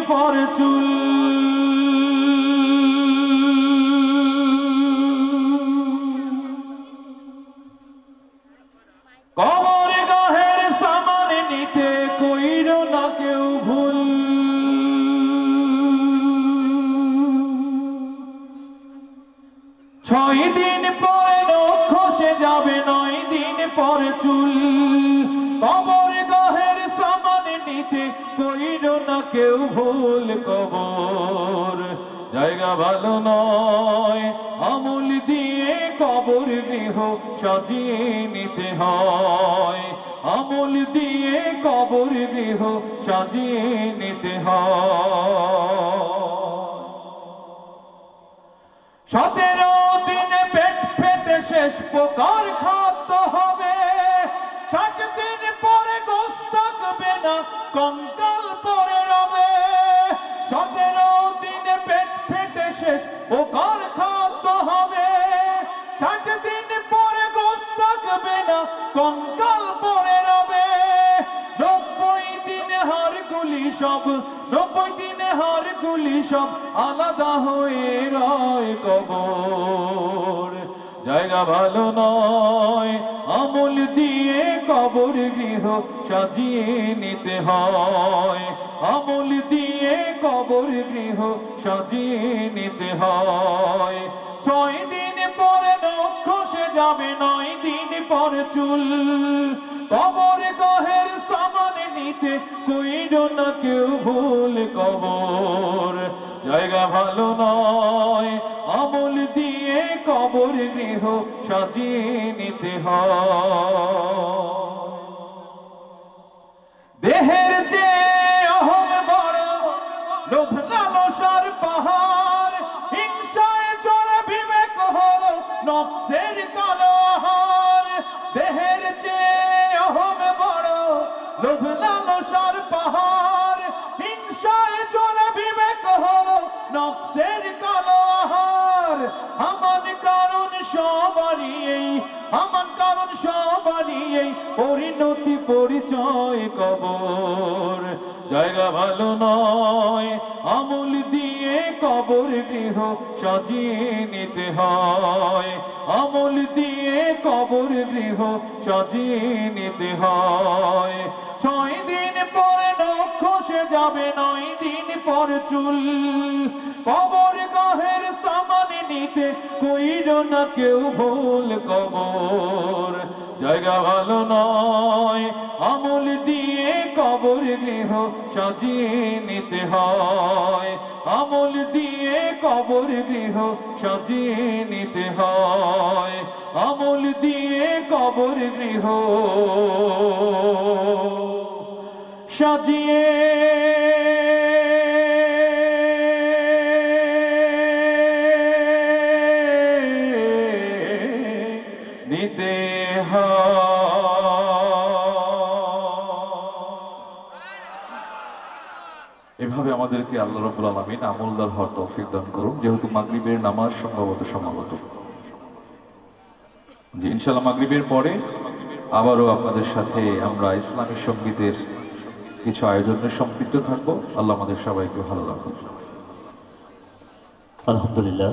পর চুল কবর গাহের সামান নিতে কইর না কেউ ভুল। 6 দিন পরে নখ খসে যাবে, 9 দিন পরে চুল। কবর গাহের সামান নিতে কইর না কেউ ভুল। কবর জায়গা ভালো নয়, আমল দিয়ে কবর গৃহ সাজিয়ে নিতে হয়। আমল দিয়ে কবর গৃহ সাজিয়ে নিতে হয়। 17 দিনে পেট ফেটে শেষ প্রকার খাদ্য হবে। 60 দিন পরে গোশত থাকবে না, কঙ্কাল পরে রবে। 17 দিনে পেট ফেটে শেষ প্রকার খাদ্য হবে। 60 দিন পরে গোশত থাকবে না, কঙ্কাল পরে রবে। 90 দিনে হাড়গুলি সব, 90 দিনে হাড়গুলি সব আলাদা হয়ে রয়। কবর জায়গা ভালো নয়, আমল দিয়ে কবর গৃহ সাজিয়ে নিতে হয়। আমল দিয়ে কবর গৃহ সাজিয়ে নিতে হয়। 6 দিন পরে নখ খসে যাবে, 9 দিন পরে চুল। কবর গাহের সামান নিতে কইর না কেউ ভুল। কবর জায়গা ভালো নয়, আমল দিয়ে কবর গৃহ সাজিয়ে নিতে হয়। দেহের যে অহম বড়, লোভ লালসার পাহাড়। হিংসায় চলে বিবেক হলো নফসের কালো আহার। দেহের যে অহম বড়, লোভ লালসার পাহাড়। হিংসায় চলে বিবেক হলো নফসের কালো আহার। আমান কারণ সবারই এই, আমান কারণ সবারই এই পরিণতি পরিচয়। কবর জায়গা ভালো নয়, আমল দিয়ে কবর গৃহ সাজিয়ে নিতে হয়। আমল দিয়ে কবর গৃহ সাজিয়ে নিতে হয়। 6 দিন পরে নখ খসে যাবে, 9 দিন পরে চুল। কবর গাহের সামান নিতে কইর না কেউ ভুল। কবর জায়গা ভালো নয়, আমল দিয়ে কবর গৃহ সাজিয়ে নিতে হয়। আমল দিয়ে কবর গৃহ সাজিয়ে নিতে হয়। আমল দিয়ে কবর গৃহ সাজিয়ে নিতে হয়। এভাবে আমাদেরকে আল্লাহ রাব্বুল আলামিন আমলদার হওয়ার তৌফিক দান করুন। যেহেতু মাগরিবের নামাজ সম্ভবত সমাগত, যে ইনশাআল্লাহ মাগরিবের পরে আবারও আপনাদের সাথে আমরা ইসলামী সঙ্গীতের কিছু আয়োজনে সম্পৃক্ত থাকবো। আল্লাহ আমাদের সবাইকে ভালো রাখুন। আলহামদুলিল্লাহ।